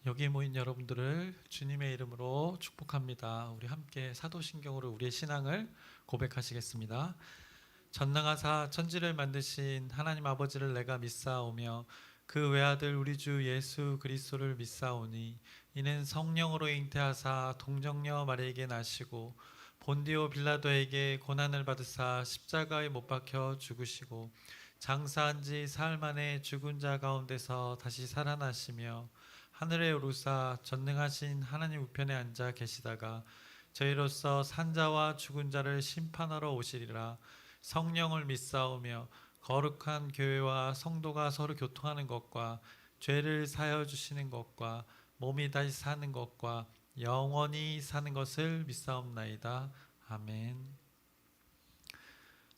여기 모인 여러분들을 주님의 이름으로 축복합니다. 우리 함께 사도신경으로 우리의 신앙을 고백하시겠습니다. 전능하사 천지를 만드신 하나님 아버지를 내가 믿사오며 그 외아들 우리 주 예수 그리스도를 믿사오니 이는 성령으로 잉태하사 동정녀 마리에게 나시고 본디오 빌라도에게 고난을 받으사 십자가에 못 박혀 죽으시고 장사한 지 사흘 만에 죽은 자 가운데서 다시 살아나시며 하늘에 오르사 전능하신 하나님 우편에 앉아 계시다가 저희로서 산자와 죽은 자를 심판하러 오시리라. 성령을 믿사오며 거룩한 교회와 성도가 서로 교통하는 것과 죄를 사하여 주시는 것과 몸이 다시 사는 것과 영원히 사는 것을 믿사옵나이다. 아멘.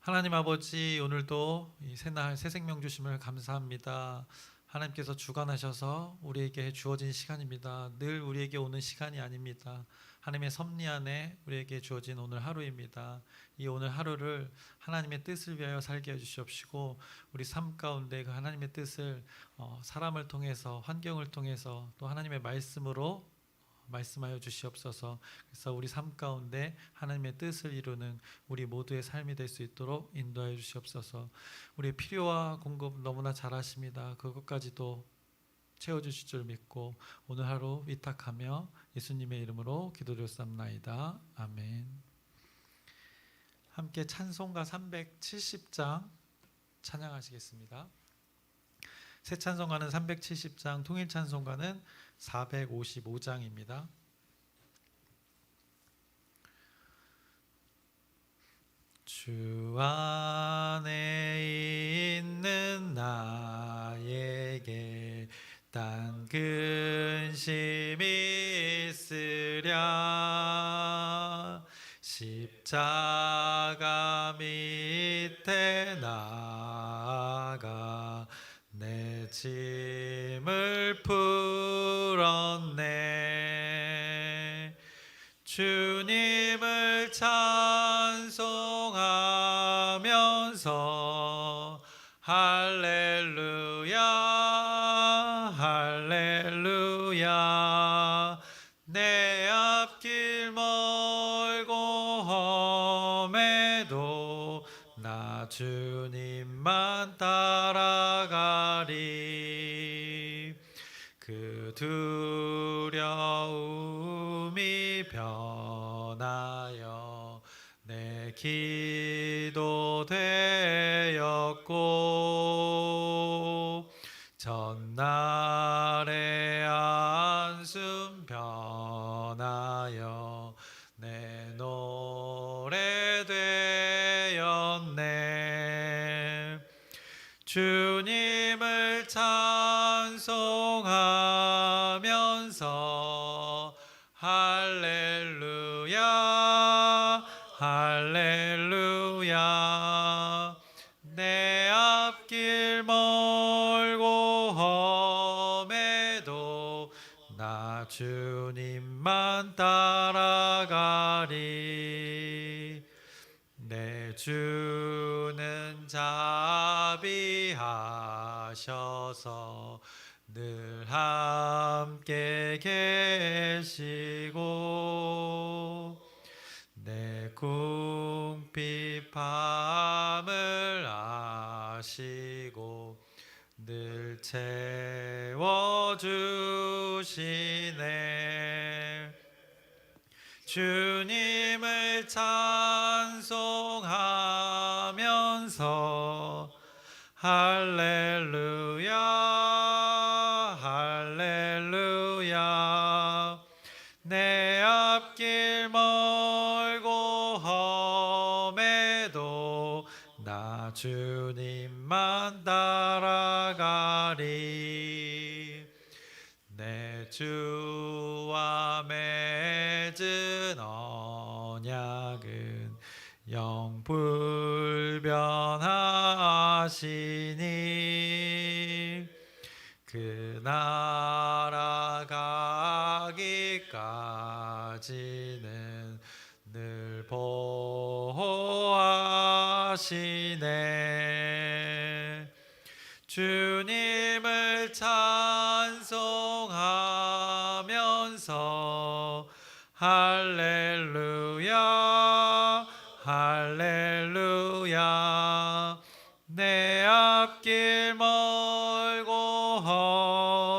하나님 아버지, 오늘도 이 새날 새 생명 주심을 감사합니다. 하나님께서 주관하셔서 우리에게 주어진 시간입니다. 늘 우리에게 오는 시간이 아닙니다. 하나님의 섭리 안에 우리에게 주어진 오늘 하루입니다. 이 오늘 하루를 하나님의 뜻을 위하여 살게 해주시옵시고 우리 삶 가운데 그 하나님의 뜻을 사람을 통해서, 환경을 통해서, 또 하나님의 말씀으로 말씀하여 주시옵소서. 그래서 우리 삶 가운데 하나님의 뜻을 이루는 우리 모두의 삶이 될 수 있도록 인도하여 주시옵소서. 우리의 필요와 공급 너무나 잘 아십니다. 그것까지도 채워주실 줄 믿고 오늘 하루 위탁하며 예수님의 이름으로 기도드렸사옵나이다. 아멘. 함께 찬송가 370장 찬양하시겠습니다. 새 찬송가는 370장, 통일 찬송가는 455장입니다. 주 안에 있는 나에게 딴 근심이 있으랴. 십자가 밑에 나아가 내 짐을 풀었네. 주님을 찬송하면서 할렐루야 할렐루야. 내 앞길 멀고 험해도 나 주님만 따라가리. 그 두려움이 변하여 내 기도 되었고 전날의 한숨 변하여 내 노래 되었네. 주님을 찬송하면서 할렐루야 할렐루야. 내 앞길 멀고 험해도 나 주님만 따라가리. 내 주는 자비하셔서 늘 함께 계시고 내 궁핍함을 아시고 늘 채워주시네. 주님을 찬송하면서 할렐루야 할렐루야. 내 앞길 멀고 험해도 나 주님만 따라가리. 내 주와 맺은 언약은 영불변하시니 그 나라 가기까지는 늘 보호하시네. 주님을 찬송하 할렐루야 할렐루야. 내 앞길 멀고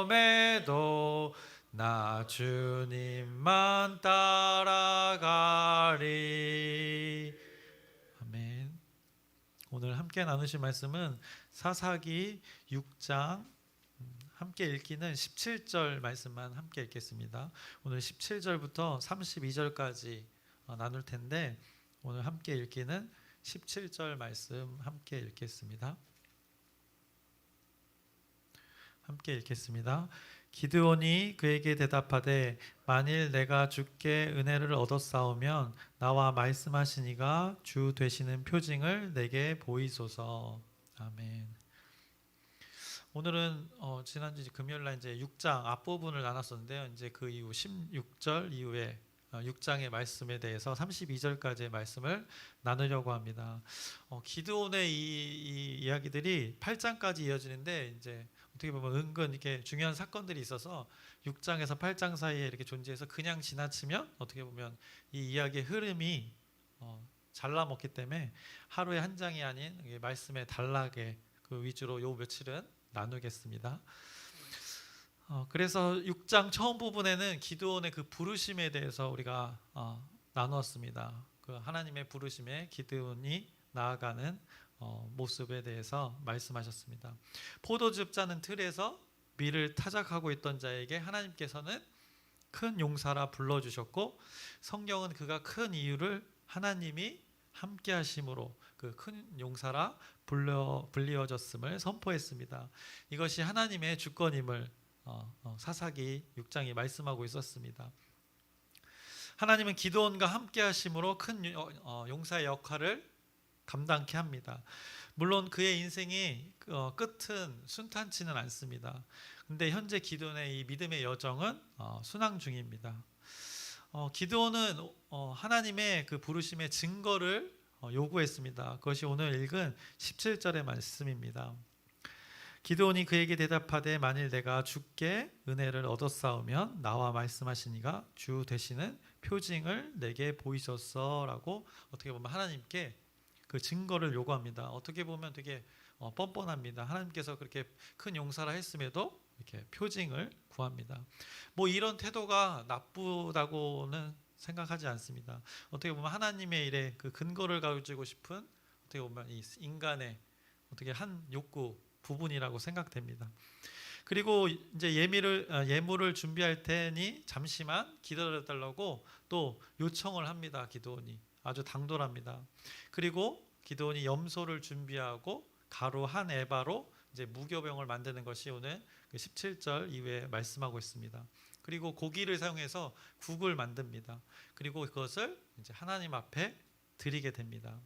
험해도 나 주님만 따라가리. 아멘. 오늘 함께 나누실 말씀은 사사기 6장 함께 읽기는 17절 말씀만 함께 읽겠습니다. 오늘 17절부터 32절까지 나눌 텐데 오늘 함께 읽기는 17절 말씀 함께 읽겠습니다. 함께 읽겠습니다. 기드온이 그에게 대답하되 만일 내가 주께 은혜를 얻었사오면 나와 말씀하시니가 주 되시는 표징을 내게 보이소서. 아멘. 오늘은 지난주 금요일 날 이제 6장 앞부분을 나눴었는데요. 이제 그 이후 16절 이후에 6장의 말씀에 대해서 32절까지의 말씀을 나누려고 합니다. 기드온의 이 이야기들이 8장까지 이어지는데 이제 어떻게 보면 은근 이렇게 중요한 사건들이 있어서 6장에서 8장 사이에 이렇게 존재해서 그냥 지나치면 어떻게 보면 이 이야기의 흐름이 잘라먹기 때문에 하루에 한 장이 아닌 말씀의 단락에 그 위주로 요 며칠은 나누겠습니다. 그래서 6장 처음 부분에는 기드온의 그 부르심에 대해서 우리가 나누었습니다. 그 하나님의 부르심에 기드온이 나아가는 모습에 대해서 말씀하셨습니다. 포도즙 짜는 틀에서 밀을 타작하고 있던 자에게 하나님께서는 큰 용사라 불러주셨고 성경은 그가 큰 이유를 하나님이 함께 하심으로 그 큰 용사라 불리어졌음을 선포했습니다. 이것이 하나님의 주권임을 사사기 6장이 말씀하고 있었습니다. 하나님은 기드온과 함께 하심으로 큰 용사의 역할을 감당케 합니다. 물론 그의 인생이 끝은 순탄치는 않습니다. 근데 현재 기드온의 이 믿음의 여정은 순항 중입니다. 기드온은 하나님의 그 부르심의 증거를 요구했습니다. 그것이 오늘 읽은 17절의 말씀입니다. 기드온이 그에게 대답하되 만일 내가 주께 은혜를 얻었사오면 나와 말씀하시니가 주 되시는 표징을 내게 보이소서라고 어떻게 보면 하나님께 그 증거를 요구합니다. 어떻게 보면 되게 뻔뻔합니다. 하나님께서 그렇게 큰 용사라 했음에도 이렇게 표징을 구합니다. 뭐 이런 태도가 나쁘다고는 생각하지 않습니다. 어떻게 보면 하나님의 일에 그 근거를 가지고 싶은 어떻게 보면 이 인간의 어떻게 한 욕구 부분이라고 생각됩니다. 그리고 이제 예물을 준비할 테니 잠시만 기다려달라고 또 요청을 합니다. 기드온이 아주 당돌합니다. 그리고 기드온이 염소를 준비하고 가루 한 에바로 이제 무교병을 만드는 것이 오늘 17절 이후에 말씀하고 있습니다. 그리고 고기를 사용해서 국을 만듭니다. 그리고 그것을 이제 하나님 앞에 드리게 됩니다.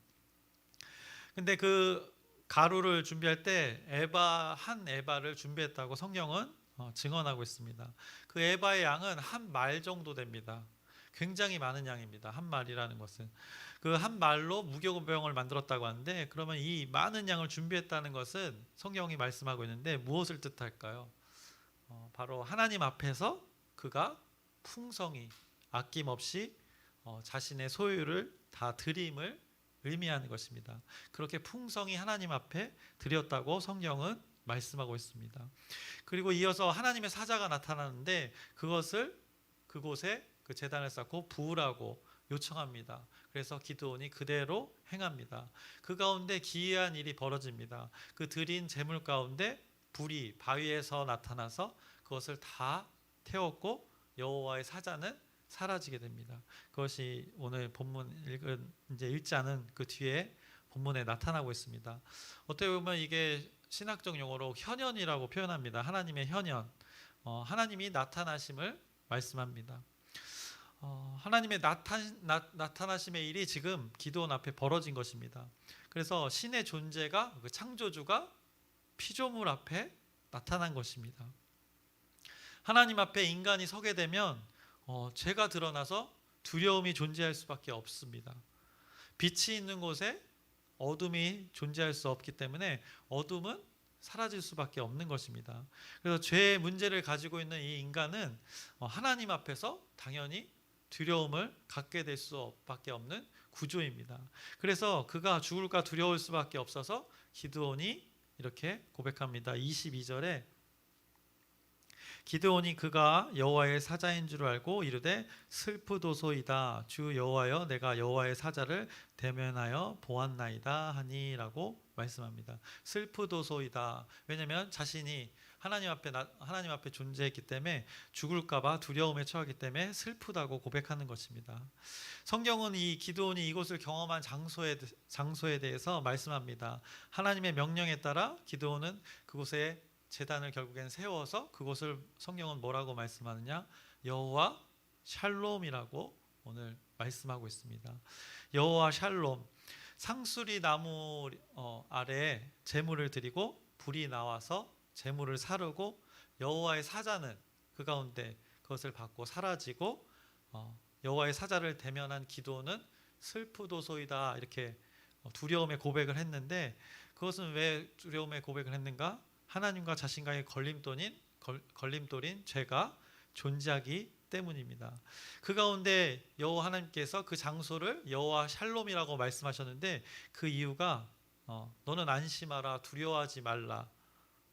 근데 그 가루를 준비할 때 한 에바를 준비했다고 성경은 증언하고 있습니다. 그 에바의 양은 한 말 정도 됩니다. 굉장히 많은 양입니다. 한 말이라는 것은 그 한 말로 무교병을 만들었다고 하는데 그러면 이 많은 양을 준비했다는 것은 성경이 말씀하고 있는데 무엇을 뜻할까요? 바로 하나님 앞에서 그가 풍성히 아낌없이 자신의 소유를 다 드림을 의미하는 것입니다. 그렇게 풍성히 하나님 앞에 드렸다고 성경은 말씀하고 있습니다. 그리고 이어서 하나님의 사자가 나타나는데 그것을 그곳에 그 제단을 쌓고 부으라고 요청합니다. 그래서 기드온이 그대로 행합니다. 그 가운데 기이한 일이 벌어집니다. 그 드린 제물 가운데 불이 바위에서 나타나서 그것을 다 태웠고 여호와의 사자는 사라지게 됩니다. 그것이 오늘 본문 이제 읽지 않은 그 뒤에 본문에 나타나고 있습니다. 어떻게 보면 이게 신학적 용어로 현현이라고 표현합니다. 하나님의 현현, 하나님이 나타나심을 말씀합니다. 하나님의 나타나심의 일이 지금 기드온 앞에 벌어진 것입니다. 그래서 신의 존재가 그 창조주가 피조물 앞에 나타난 것입니다. 하나님 앞에 인간이 서게 되면 죄가 드러나서 두려움이 존재할 수밖에 없습니다. 빛이 있는 곳에 어둠이 존재할 수 없기 때문에 어둠은 사라질 수밖에 없는 것입니다. 그래서 죄의 문제를 가지고 있는 이 인간은 하나님 앞에서 당연히 두려움을 갖게 될 수밖에 없는 구조입니다. 그래서 그가 죽을까 두려울 수밖에 없어서 기드온이 이렇게 고백합니다. 22절에 기드온이 그가 여호와의 사자인 줄 알고 이르되 슬프도소이다. 주 여호와여, 내가 여호와의 사자를 대면하여 보았나이다 하니라고 말씀합니다. 슬프도소이다. 왜냐하면 자신이 하나님 앞에 존재했기 때문에 죽을까봐 두려움에 처하기 때문에 슬프다고 고백하는 것입니다. 성경은 이 기드온이 이곳을 경험한 장소에 대해서 말씀합니다. 하나님의 명령에 따라 기드온은 그곳에 제단을 결국엔 세워서 그곳을 성경은 뭐라고 말씀하느냐? 여호와 샬롬이라고 오늘 말씀하고 있습니다. 여호와 샬롬. 상수리 나무 아래에 제물을 드리고 불이 나와서 제물을 사르고 여호와의 사자는 그 가운데 그것을 받고 사라지고 여호와의 사자를 대면한 기드온은 슬프도소이다 이렇게 두려움의 고백을 했는데, 그것은 왜 두려움의 고백을 했는가? 하나님과 자신과의 걸림돌인 죄가 존재하기 때문입니다. 그 가운데 여호와 하나님께서 그 장소를 여호와 샬롬이라고 말씀하셨는데, 그 이유가 너는 안심하라, 두려워하지 말라,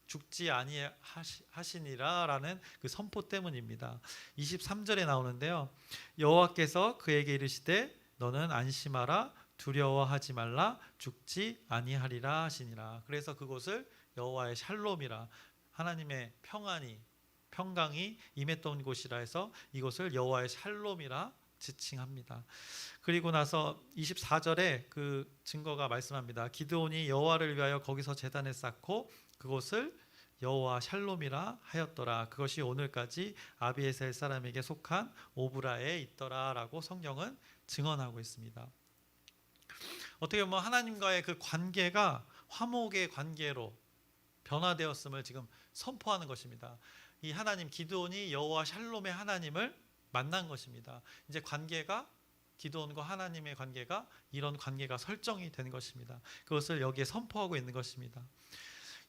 죽지 아니하시니라 라는 그 선포 때문입니다. 23절에 나오는데요, 여호와께서 그에게 이르시되 너는 안심하라, 두려워하지 말라, 죽지 아니하리라 하시니라. 그래서 그곳을 여호와의 샬롬이라, 하나님의 평강이 임했던 곳이라 해서 이곳을 여호와의 샬롬이라 지칭합니다. 그리고 나서 24절에 그 증거가 말씀합니다. 기드온이 여호와를 위하여 거기서 제단을 쌓고 그곳을 여호와 샬롬이라 하였더라. 그것이 오늘까지 아비에셀 사람에게 속한 오브라에 있더라라고 성경은 증언하고 있습니다. 어떻게 보면 하나님과의 그 관계가 화목의 관계로 변화되었음을 지금 선포하는 것입니다. 이 하나님, 기드온이 여호와 샬롬의 하나님을 만난 것입니다. 이제 관계가, 기드온과 하나님의 관계가, 이런 관계가 설정이 되는 것입니다. 그것을 여기에 선포하고 있는 것입니다.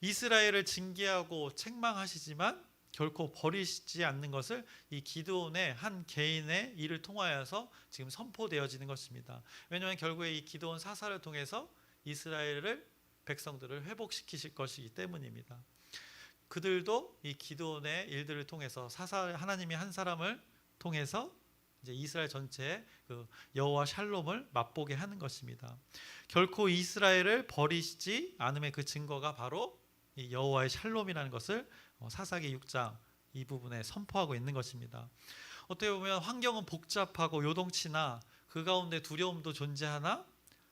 이스라엘을 징계하고 책망하시지만 결코 버리시지 않는 것을 이 기드온의 한 개인의 일을 통하여서 지금 선포되어지는 것입니다. 왜냐하면 결국에 이 기드온 사사를 통해서 이스라엘을, 백성들을 회복시키실 것이기 때문입니다. 그들도 이 기드온의 일들을 통해서 하나님이 한 사람을 통해서 이제 이스라엘 전체의 그 여호와 샬롬을 맛보게 하는 것입니다. 결코 이스라엘을 버리시지 않음의 그 증거가 바로 이 여호와의 샬롬이라는 것을 사사기 6장 이 부분에 선포하고 있는 것입니다. 어떻게 보면 환경은 복잡하고 요동치나 그 가운데 두려움도 존재하나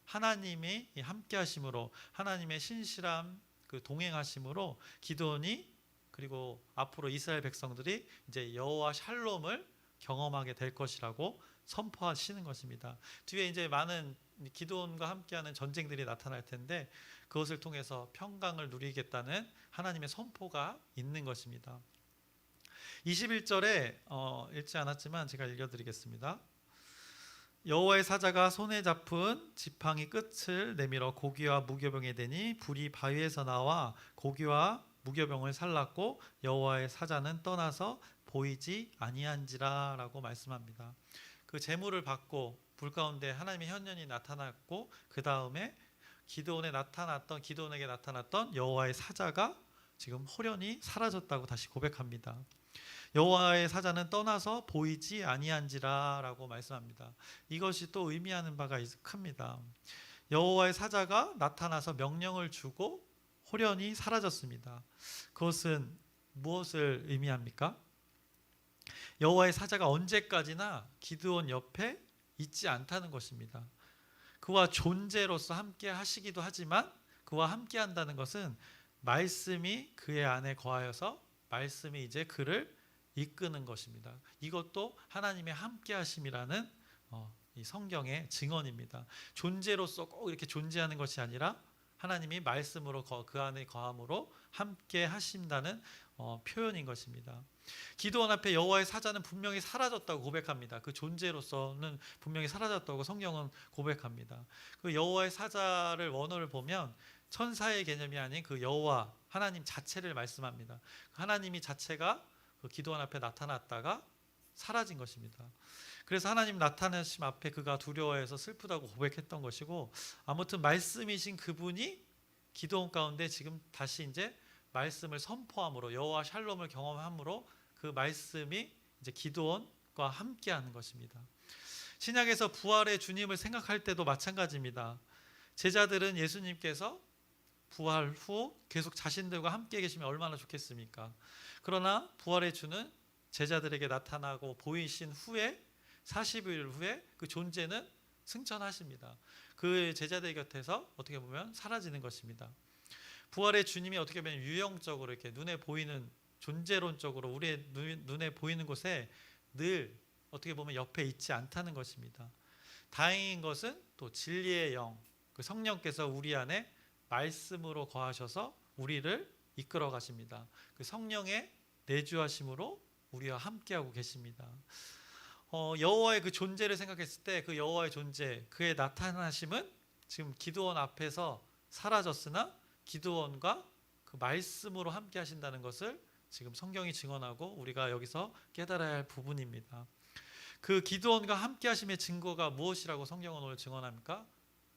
하나님이 함께 하심으로, 하나님의 신실함, 그 동행하심으로 기드온이, 그리고 앞으로 이스라엘 백성들이 이제 여호와 샬롬을 경험하게 될 것이라고 선포하시는 것입니다. 뒤에 이제 많은 기드온과 함께하는 전쟁들이 나타날 텐데 그것을 통해서 평강을 누리겠다는 하나님의 선포가 있는 것입니다. 21절에 읽지 않았지만 제가 읽어드리겠습니다. 여호와의 사자가 손에 잡은 지팡이 끝을 내밀어 고기와 무교병에 대니 불이 바위에서 나와 고기와 무교병을 살랐고 여호와의 사자는 떠나서 보이지 아니한지라 라고 말씀합니다. 그 제물을 받고 불 가운데 하나님의 현현이 나타났고 그 다음에 기드온에게 나타났던 여호와의 사자가 지금 홀연히 사라졌다고 다시 고백합니다. 여호와의 사자는 떠나서 보이지 아니한지라 라고 말씀합니다. 이것이 또 의미하는 바가 큽니다. 여호와의 사자가 나타나서 명령을 주고 홀연히 사라졌습니다. 그것은 무엇을 의미합니까? 여호와의 사자가 언제까지나 기드온 옆에 있지 않다는 것입니다. 그와 존재로서 함께 하시기도 하지만 그와 함께 한다는 것은 말씀이 그의 안에 거하여서 말씀이 이제 그를 이끄는 것입니다. 이것도 하나님의 함께 하심이라는 이 성경의 증언입니다. 존재로서 꼭 이렇게 존재하는 것이 아니라 하나님이 말씀으로 그 안에 거함으로 함께 하신다는 표현인 것입니다. 기드온 앞에 여호와의 사자는 분명히 사라졌다고 고백합니다. 그 존재로서는 분명히 사라졌다고 성경은 고백합니다. 그 여호와의 사자를 원어를 보면 천사의 개념이 아닌 그 여호와 하나님 자체를 말씀합니다. 하나님이 자체가 그 기드온 앞에 나타났다가 사라진 것입니다. 그래서 하나님 나타나심 앞에 그가 두려워해서 슬프다고 고백했던 것이고, 아무튼 말씀이신 그분이 기도원 가운데 지금 다시 이제 말씀을 선포함으로, 여호와 샬롬을 경험함으로 그 말씀이 이제 기도원과 함께하는 것입니다. 신약에서 부활의 주님을 생각할 때도 마찬가지입니다. 제자들은 예수님께서 부활 후 계속 자신들과 함께 계시면 얼마나 좋겠습니까? 그러나 부활의 주는 제자들에게 나타나고 보이신 후에 40일 후에 그 존재는 승천하십니다. 그 제자들 곁에서 어떻게 보면 사라지는 것입니다. 부활의 주님이 어떻게 보면 유형적으로 이렇게 눈에 보이는, 존재론적으로 우리의 눈에 보이는 곳에 늘 어떻게 보면 옆에 있지 않다는 것입니다. 다행인 것은 또 진리의 영, 그 성령께서 우리 안에 말씀으로 거하셔서 우리를 이끌어 가십니다. 그 성령의 내주하심으로 우리와 함께하고 계십니다. 여호와의 그 존재를 생각했을 때 그 여호와의 존재, 그의 나타나심은 지금 기도원 앞에서 사라졌으나 기도원과 그 말씀으로 함께 하신다는 것을 지금 성경이 증언하고 우리가 여기서 깨달아야 할 부분입니다. 그 기도원과 함께 하심의 증거가 무엇이라고 성경은 오늘 증언합니까?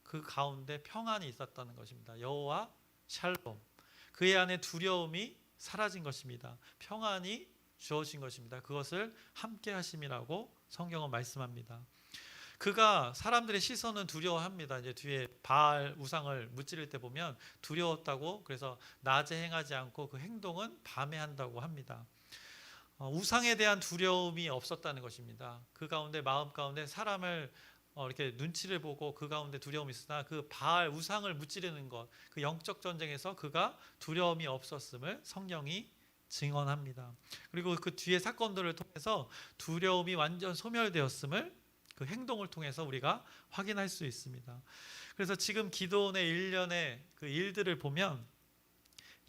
그 가운데 평안이 있었다는 것입니다. 여호와 샬롬, 그의 안에 두려움이 사라진 것입니다. 평안이 주어진 것입니다. 그것을 함께 하심이라고 성경은 말씀합니다. 그가 사람들의 시선은 두려워합니다. 이제 뒤에 바알 우상을 무찌를 때 보면 두려웠다고, 그래서 낮에 행하지 않고 그 행동은 밤에 한다고 합니다. 우상에 대한 두려움이 없었다는 것입니다. 그 가운데 마음 가운데 사람을 이렇게 눈치를 보고 그 가운데 두려움이 있으나 그 바알 우상을 무찌르는 것, 그 영적 전쟁에서 그가 두려움이 없었음을 성경이 증언합니다. 그리고 그 뒤에 사건들을 통해서 두려움이 완전 소멸되었음을 그 행동을 통해서 우리가 확인할 수 있습니다. 그래서 지금 기도원의 일련의 그 일들을 보면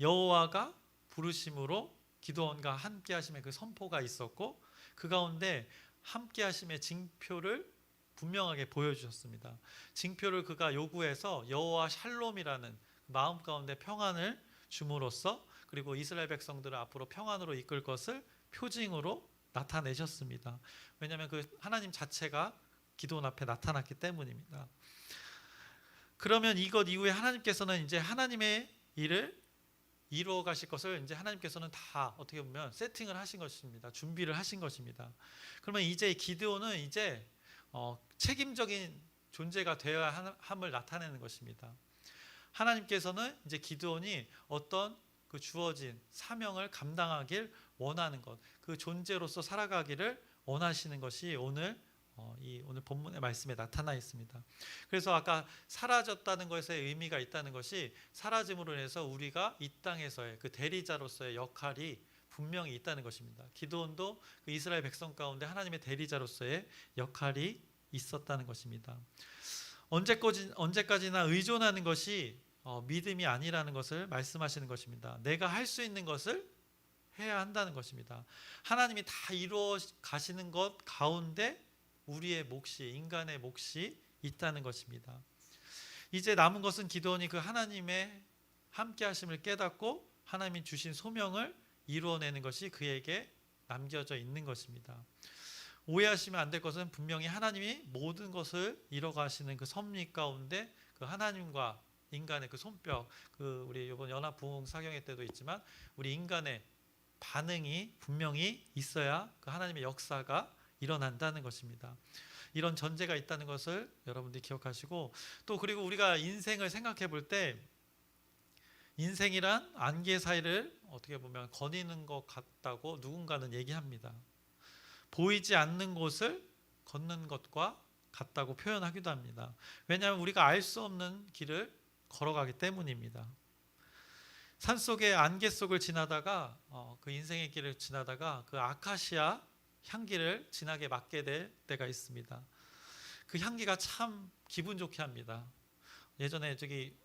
여호와가 부르심으로 기도원과 함께 하심의 그 선포가 있었고, 그 가운데 함께 하심의 징표를 분명하게 보여주셨습니다. 징표를 그가 요구해서 여호와 샬롬이라는 마음 가운데 평안을 줌으로써, 그리고 이스라엘 백성들을 앞으로 평안으로 이끌 것을 표징으로 나타내셨습니다. 왜냐하면 그 하나님 자체가 기도원 앞에 나타났기 때문입니다. 그러면 이것 이후에 하나님께서는 이제 하나님의 일을 이루어 가실 것을 이제 하나님께서는 다 어떻게 보면 세팅을 하신 것입니다. 준비를 하신 것입니다. 그러면 이제 기드온은 이제 책임적인 존재가 되어야 함을 나타내는 것입니다. 하나님께서는 이제 기드온이 어떤 그 주어진 사명을 감당하길 원하는 것, 그 존재로서 살아가기를 원하시는 것이 오늘 본문의 말씀에 나타나 있습니다. 그래서 아까 사라졌다는 것에 의미가 있다는 것이, 사라짐으로 인해서 우리가 이 땅에서의 그 대리자로서의 역할이 분명히 있다는 것입니다. 기드온도 그 이스라엘 백성 가운데 하나님의 대리자로서의 역할이 있었다는 것입니다. 언제까지나 의존하는 것이 믿음이 아니라는 것을 말씀하시는 것입니다. 내가 할 수 있는 것을 해야 한다는 것입니다. 하나님이 다 이루어 가시는 것 가운데 우리의 몫이, 인간의 몫이 있다는 것입니다. 이제 남은 것은 기드온이 그 하나님의 함께 하심을 깨닫고 하나님이 주신 소명을 이루어내는 것이 그에게 남겨져 있는 것입니다. 오해하시면 안 될 것은 분명히 하나님이 모든 것을 이뤄가시는 그 섭리 가운데 그 하나님과 인간의 그 손뼉, 그 우리 이번 연합 부흥 사경회 때도 있지만 우리 인간의 반응이 분명히 있어야 그 하나님의 역사가 일어난다는 것입니다. 이런 전제가 있다는 것을 여러분들이 기억하시고, 또 그리고 우리가 인생을 생각해 볼 때 인생이란 안개 사이를 어떻게 보면 거니는 것 같다고 누군가는 얘기합니다. 보이지 않는 곳을 걷는 것과 같다고 표현하기도 합니다. 왜냐하면 우리가 알 수 없는 길을 걸어가기 때문입니다. 산속의 안개 속을 지나다가 그 인생의 길을 지나다가 그 아카시아 향기를 진하게 맡게 될 때가 있습니다. 그 향기가 참 기분 좋게 합니다. 예전에 저기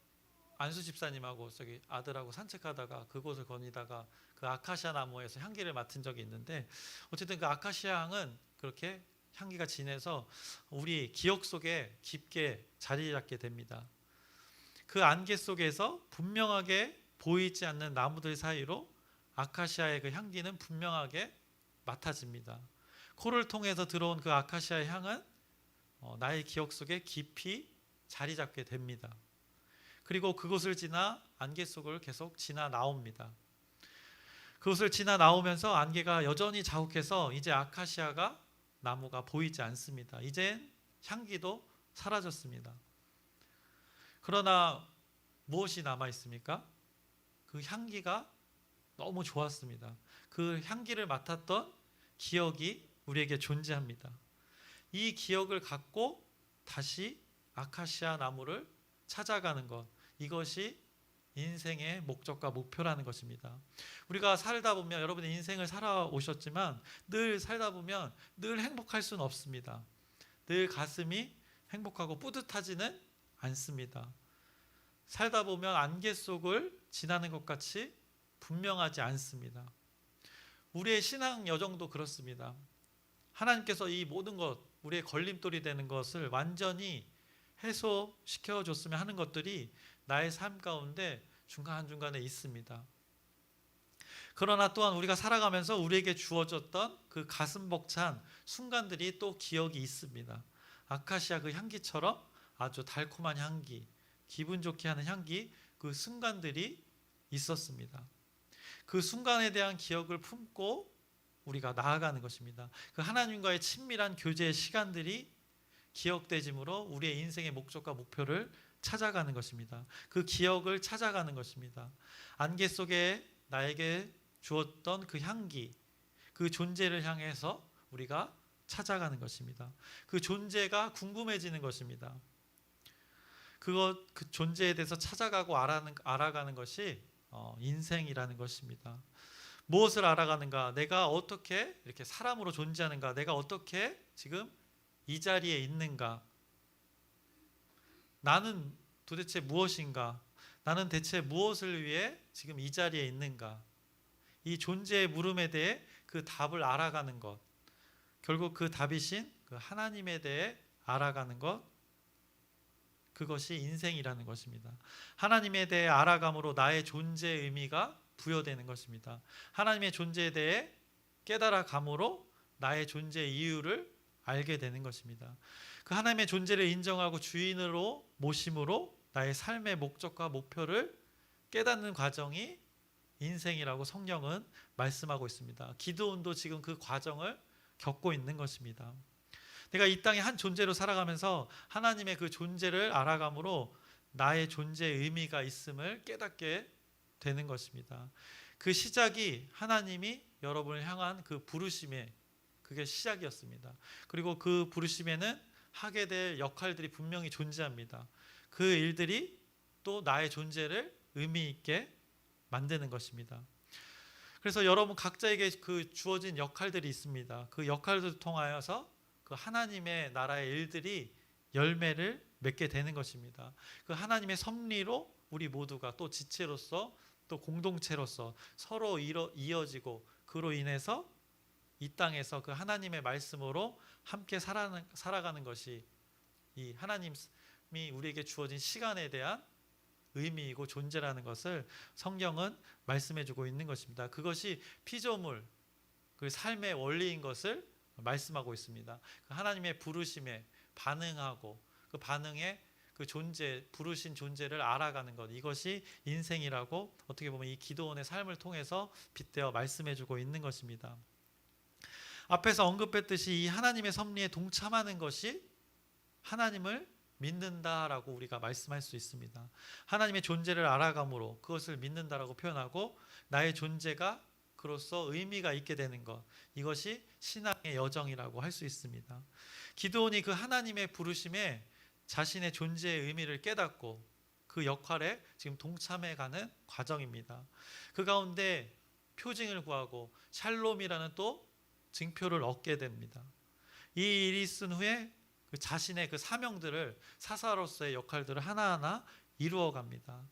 안수 집사님하고 저기 아들하고 산책하다가 그곳을 거니다가 그 아카시아 나무에서 향기를 맡은 적이 있는데, 어쨌든 그 아카시아 향은 그렇게 향기가 진해서 우리 기억 속에 깊게 자리 잡게 됩니다. 그 안개 속에서 분명하게 보이지 않는 나무들 사이로 아카시아의 그 향기는 분명하게 맡아집니다. 코를 통해서 들어온 그 아카시아의 향은 나의 기억 속에 깊이 자리 잡게 됩니다. 그리고 그곳을 지나 안개 속을 계속 지나 나옵니다. 그곳을 지나 나오면서 안개가 여전히 자욱해서 이제 아카시아가 나무가 보이지 않습니다. 이젠 향기도 사라졌습니다. 그러나 무엇이 남아 있습니까? 그 향기가 너무 좋았습니다. 그 향기를 맡았던 기억이 우리에게 존재합니다. 이 기억을 갖고 다시 아카시아 나무를 찾아가는 것, 이것이 인생의 목적과 목표라는 것입니다. 우리가 살다 보면, 여러분의 인생을 살아오셨지만 늘 살다 보면 늘 행복할 수는 없습니다. 늘 가슴이 행복하고 뿌듯하지는 않습니다. 살다 보면 안개 속을 지나는 것 같이 분명하지 않습니다. 우리의 신앙 여정도 그렇습니다. 하나님께서 이 모든 것, 우리의 걸림돌이 되는 것을 완전히 해소시켜 줬으면 하는 것들이 나의 삶 가운데 중간중간에 있습니다. 그러나 또한 우리가 살아가면서 우리에게 주어졌던 그 가슴 벅찬 순간들이 또 기억이 있습니다. 아카시아 그 향기처럼 아주 달콤한 향기, 기분 좋게 하는 향기, 그 순간들이 있었습니다. 그 순간에 대한 기억을 품고 우리가 나아가는 것입니다. 그 하나님과의 친밀한 교제의 시간들이 기억되짐으로 우리의 인생의 목적과 목표를 찾아가는 것입니다. 그 기억을 찾아가는 것입니다. 안개 속에 나에게 주었던 그 향기, 그 존재를 향해서 우리가 찾아가는 것입니다. 그 존재가 궁금해지는 것입니다. 그 존재에 대해서 찾아가고 알아가는 것이 인생이라는 것입니다. 무엇을 알아가는가? 내가 어떻게 이렇게 사람으로 존재하는가? 내가 어떻게 지금 이 자리에 있는가? 나는 도대체 무엇인가? 나는 대체 무엇을 위해 지금 이 자리에 있는가? 이 존재의 물음에 대해 그 답을 알아가는 것, 결국 그 답이신 그 하나님에 대해 알아가는 것, 그것이 인생이라는 것입니다. 하나님에 대해 알아감으로 나의 존재의 의미가 부여되는 것입니다. 하나님의 존재에 대해 깨달아감으로 나의 존재의 이유를 알게 되는 것입니다. 그 하나님의 존재를 인정하고 주인으로 모심으로 나의 삶의 목적과 목표를 깨닫는 과정이 인생이라고 성경은 말씀하고 있습니다. 기드온도 지금 그 과정을 겪고 있는 것입니다. 내가 이 땅에 한 존재로 살아가면서 하나님의 그 존재를 알아감으로 나의 존재의 의미가 있음을 깨닫게 되는 것입니다. 그 시작이 하나님이 여러분을 향한 그 부르심의 그게 시작이었습니다. 그리고 그 부르심에는 하게 될 역할들이 분명히 존재합니다. 그 일들이 또 나의 존재를 의미 있게 만드는 것입니다. 그래서 여러분 각자에게 그 주어진 역할들이 있습니다. 그 역할들을 통하여서 그 하나님의 나라의 일들이 열매를 맺게 되는 것입니다. 그 하나님의 섭리로 우리 모두가 또 지체로서 또 공동체로서 서로 이어지고 그로 인해서 이 땅에서 그 하나님의 말씀으로 함께 살아가는 것이 이 하나님이 우리에게 주어진 시간에 대한 의미이고 존재라는 것을 성경은 말씀해주고 있는 것입니다. 그것이 피조물, 그 삶의 원리인 것을 말씀하고 있습니다. 그 하나님의 부르심에 반응하고 그 반응에 그 존재, 부르신 존재를 알아가는 것, 이것이 인생이라고 어떻게 보면 이 기도원의 삶을 통해서 빗대어 말씀해주고 있는 것입니다. 앞에서 언급했듯이 이 하나님의 섭리에 동참하는 것이 하나님을 믿는다라고 우리가 말씀할 수 있습니다. 하나님의 존재를 알아감으로 그것을 믿는다라고 표현하고 나의 존재가 그로써 의미가 있게 되는 것, 이것이 신앙의 여정이라고 할 수 있습니다. 기드온이 그 하나님의 부르심에 자신의 존재의 의미를 깨닫고 그 역할에 지금 동참해가는 과정입니다. 그 가운데 표징을 구하고 샬롬이라는 또 증표를 얻게 됩니다. 이 일이 있은 후에 그 자신의 그 사명들을, 사사로서의 역할들을 하나하나 이루어갑니다.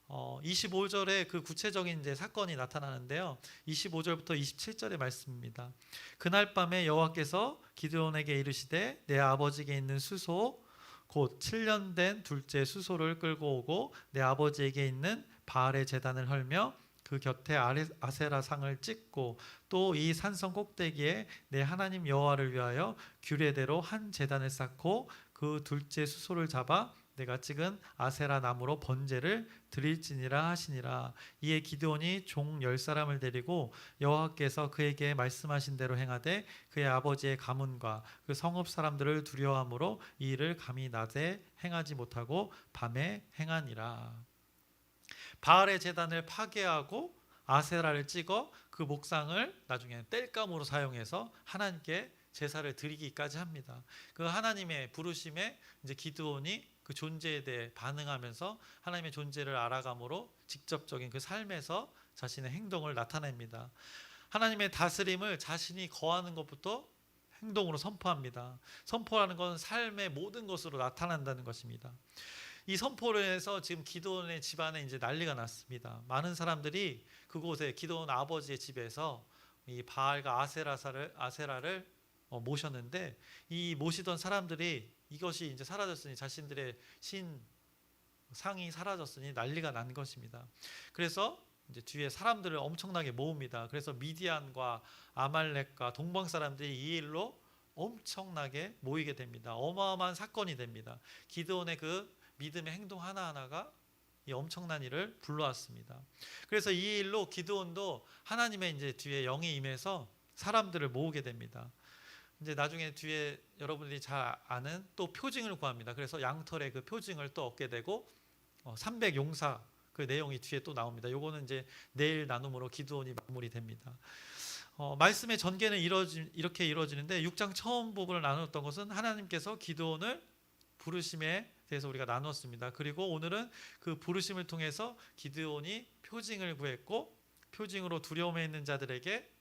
25절에 그 구체적인 이제 사건이 나타나는데요. 25절부터 27절의 말씀입니다. 그날 밤에 여호와께서 기드온에게 이르시되 내 아버지에게 있는 수소 곧 7년 된 둘째 수소를 끌고 오고 내 아버지에게 있는 바알의 제단을 헐며 그 곁에 아세라 상을 찍고 또 이 산성 꼭대기에 내 하나님 여호와를 위하여 규례대로 한 제단을 쌓고 그 둘째 수소를 잡아 내가 찍은 아세라 나무로 번제를 드릴지니라 하시니라. 이에 기드온이 종 10사람을 데리고 여호와께서 그에게 말씀하신 대로 행하되 그의 아버지의 가문과 그 성읍 사람들을 두려워함으로 이 일을 감히 낮에 행하지 못하고 밤에 행하니라. 바알의 제단을 파괴하고 아세라를 찍어 그 목상을 나중에 땔감으로 사용해서 하나님께 제사를 드리기까지 합니다. 그 하나님의 부르심에 이제 기드온이 그 존재에 대해 반응하면서 하나님의 존재를 알아감으로 직접적인 그 삶에서 자신의 행동을 나타냅니다. 하나님의 다스림을 자신이 거하는 것부터 행동으로 선포합니다. 선포하는 건 삶의 모든 것으로 나타난다는 것입니다. 이 선포를 해서 지금 기드온의 집안에 이제 난리가 났습니다. 많은 사람들이 그곳에 기드온 아버지의 집에서 이 바알과 아세라를 모셨는데 이 모시던 사람들이 이것이 이제 사라졌으니 자신들의 신 상이 사라졌으니 난리가 난 것입니다. 그래서 이제 뒤에 사람들을 엄청나게 모읍니다. 그래서 미디안과 아말렉과 동방 사람들이 이 일로 엄청나게 모이게 됩니다. 어마어마한 사건이 됩니다. 기드온의 그 믿음의 행동 하나하나가 이 엄청난 일을 불러왔습니다. 그래서 이 일로 기드온도 하나님의 이제 뒤에 영이 임해서 사람들을 모으게 됩니다. 이제 나중에 뒤에 여러분들이 잘 아는 또 표징을 구합니다. 그래서 양털의 그 표징을 또 얻게 되고 300용사 그 내용이 뒤에 또 나옵니다. 요거는 이제 내일 나눔으로 기드온이 마무리됩니다. 말씀의 전개는 이렇게 이루어지는데 6장 처음 부분을 나눴던 것은 하나님께서 기드온을 부르심에 대해서 우리가 나눴습니다. 그리고 오늘은 그 부르심을 통해서 기드온이 표징을 구했고 표징으로 두려움에 있는 자들에게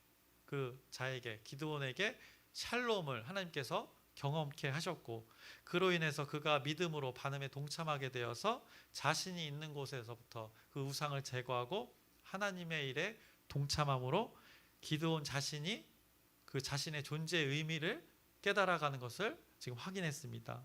그 자에게 기드온에게 샬롬을 하나님께서 경험케 하셨고 그로 인해서 그가 믿음으로 반음에 동참하게 되어서 자신이 있는 곳에서부터 그 우상을 제거하고 하나님의 일에 동참함으로 기드온 자신이 그 자신의 존재의 의미를 깨달아가는 것을 지금 확인했습니다.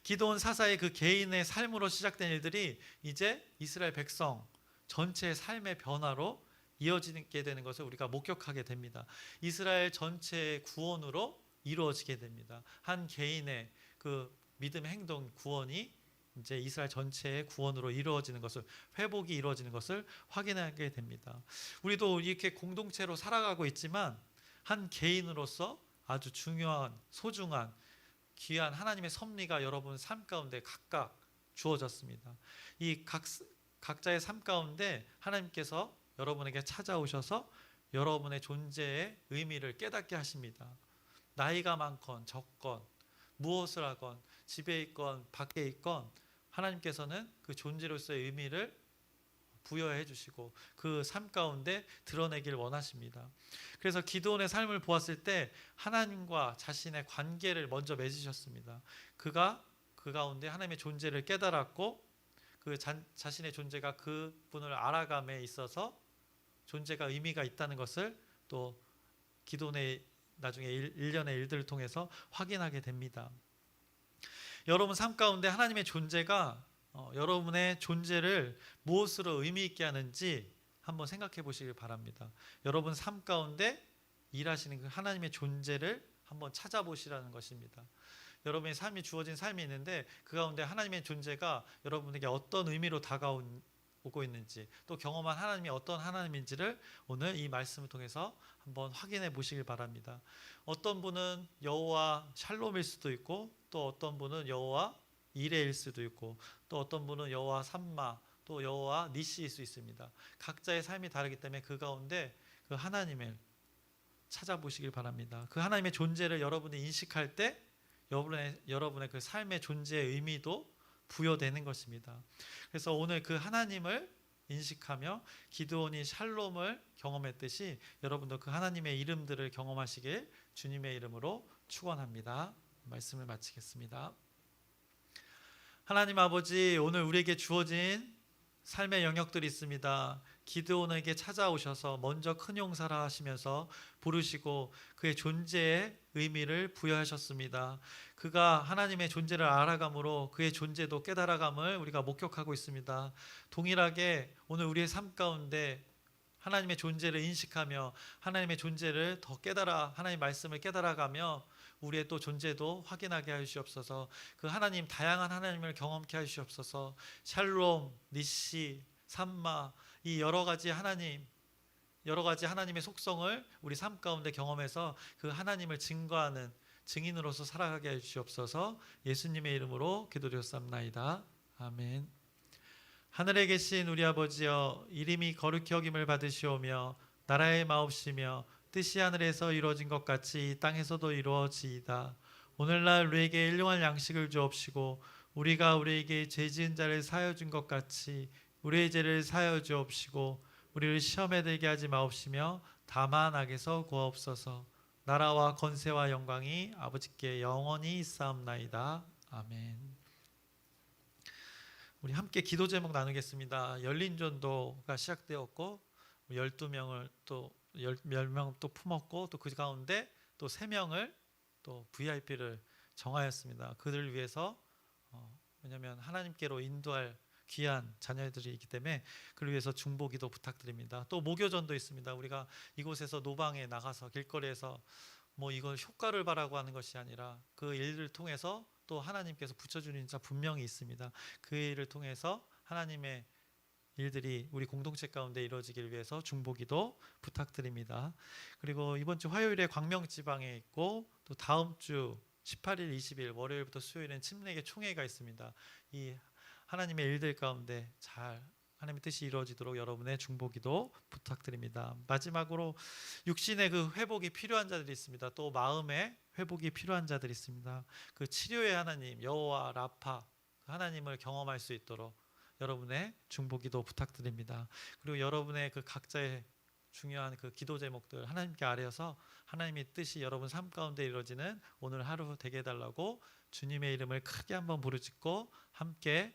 기드온 사사의 그 개인의 삶으로 시작된 일들이 이제 이스라엘 백성 전체의 삶의 변화로 이어지게 되는 것을 우리가 목격하게 됩니다. 이스라엘 전체의 구원으로 이루어지게 됩니다. 한 개인의 그 믿음의 행동 구원이 이제 이스라엘 전체의 구원으로 이루어지는 것을 회복이 이루어지는 것을 확인하게 됩니다. 우리도 이렇게 공동체로 살아가고 있지만 한 개인으로서 아주 중요한 소중한 귀한 하나님의 섭리가 여러분 삶 가운데 각각 주어졌습니다. 이 각자의 삶 가운데 하나님께서 여러분에게 찾아오셔서 여러분의 존재의 의미를 깨닫게 하십니다. 나이가 많건 적건 무엇을 하건 집에 있건 밖에 있건 하나님께서는 그 존재로서의 의미를 부여해 주시고 그 삶 가운데 드러내길 원하십니다. 그래서 기드온의 삶을 보았을 때 하나님과 자신의 관계를 먼저 맺으셨습니다. 그가 그 가운데 하나님의 존재를 깨달았고 그 자신의 존재가 그분을 알아감에 있어서 존재가 의미가 있다는 것을 또 기드온의 나중에 일련의 일들을 통해서 확인하게 됩니다. 여러분 삶 가운데 하나님의 존재가 여러분의 존재를 무엇으로 의미 있게 하는지 한번 생각해 보시길 바랍니다. 여러분 삶 가운데 일하시는 그 하나님의 존재를 한번 찾아보시라는 것입니다. 여러분의 삶이 주어진 삶이 있는데 그 가운데 하나님의 존재가 여러분에게 어떤 의미로 다가오고 있는지 또 경험한 하나님이 어떤 하나님인지를 오늘 이 말씀을 통해서 한번 확인해 보시길 바랍니다. 어떤 분은 여호와 샬롬일 수도 있고 또 어떤 분은 여호와 이레일 수도 있고 또 어떤 분은 여호와 삼마 또 여호와 니시일 수 있습니다. 각자의 삶이 다르기 때문에 그 가운데 그 하나님을 찾아보시길 바랍니다. 그 하나님의 존재를 여러분이 인식할 때 여러분의 그 삶의 존재의 의미도 부여되는 것입니다. 그래서 오늘 그 하나님을 인식하며 기드온이 샬롬을 경험했듯이 여러분도 그 하나님의 이름들을 경험하시길 주님의 이름으로 축원합니다. 말씀을 마치겠습니다. 하나님 아버지, 오늘 우리에게 주어진 삶의 영역들이 있습니다. 기드온에게 찾아오셔서 먼저 큰 용사라 하시면서 부르시고 그의 존재의 의미를 부여하셨습니다. 그가 하나님의 존재를 알아감으로 그의 존재도 깨달아감을 우리가 목격하고 있습니다. 동일하게 오늘 우리의 삶 가운데 하나님의 존재를 인식하며 하나님의 존재를 더 깨달아 하나님의 말씀을 깨달아가며 우리의 또 존재도 확인하게 하시옵소서. 그 하나님 다양한 하나님을 경험케 하시옵소서. 샬롬, 니시, 삼마 이 여러 가지 하나님의 속성을 우리 삶 가운데 경험해서 그 하나님을 증거하는 증인으로서 살아가게 해 주시옵소서. 예수님의 이름으로 기도드렸사옵나이다. 아멘. 하늘에 계신 우리 아버지여, 이름이 거룩히 여김을 받으시오며 나라의 마옵시며 뜻이 하늘에서 이루어진 것 같이 이 땅에서도 이루어지이다. 오늘날 우리에게 일용할 양식을 주옵시고 우리가 우리에게 죄 지은 자를 사하여 준 것 같이 우리의 죄를 사하여 주옵시고 우리를 시험에 들게 하지 마옵시며 다만 악에서 구하옵소서. 나라와 권세와 영광이 아버지께 영원히 있사옵나이다. 아멘. 우리 함께 기도 제목 나누겠습니다. 열린 전도가 시작되었고 12명을 또 10명 또 품었고 또 그 가운데 또 3명을 또 VIP를 정하였습니다. 그들을 위해서 왜냐하면 하나님께로 인도할 귀한 자녀들이 있기 때문에 그를 위해서 중보기도 부탁드립니다. 또 모교전도 있습니다. 우리가 이곳에서 노방에 나가서 길거리에서 뭐 이걸 효과를 바라고 하는 것이 아니라 그 일을 통해서 또 하나님께서 붙여주는 자 분명히 있습니다. 그 일을 통해서 하나님의 일들이 우리 공동체 가운데 이루어지길 위해서 중보기도 부탁드립니다. 그리고 이번 주 화요일에 광명지방에 있고 또 다음 주 18일, 20일 월요일부터 수요일엔 침례계 총회가 있습니다. 이 하나님의 일들 가운데 잘 하나님의 뜻이 이루어지도록 여러분의 중보기도 부탁드립니다. 마지막으로 육신의 그 회복이 필요한 자들이 있습니다. 또 마음의 회복이 필요한 자들이 있습니다. 그 치료의 하나님 여호와 라파 하나님을 경험할 수 있도록 여러분의 중보기도 부탁드립니다. 그리고 여러분의 그 각자의 중요한 그 기도 제목들 하나님께 아뢰어서 하나님의 뜻이 여러분 삶 가운데 이루어지는 오늘 하루 되게 해달라고 주님의 이름을 크게 한번 부르짖고 함께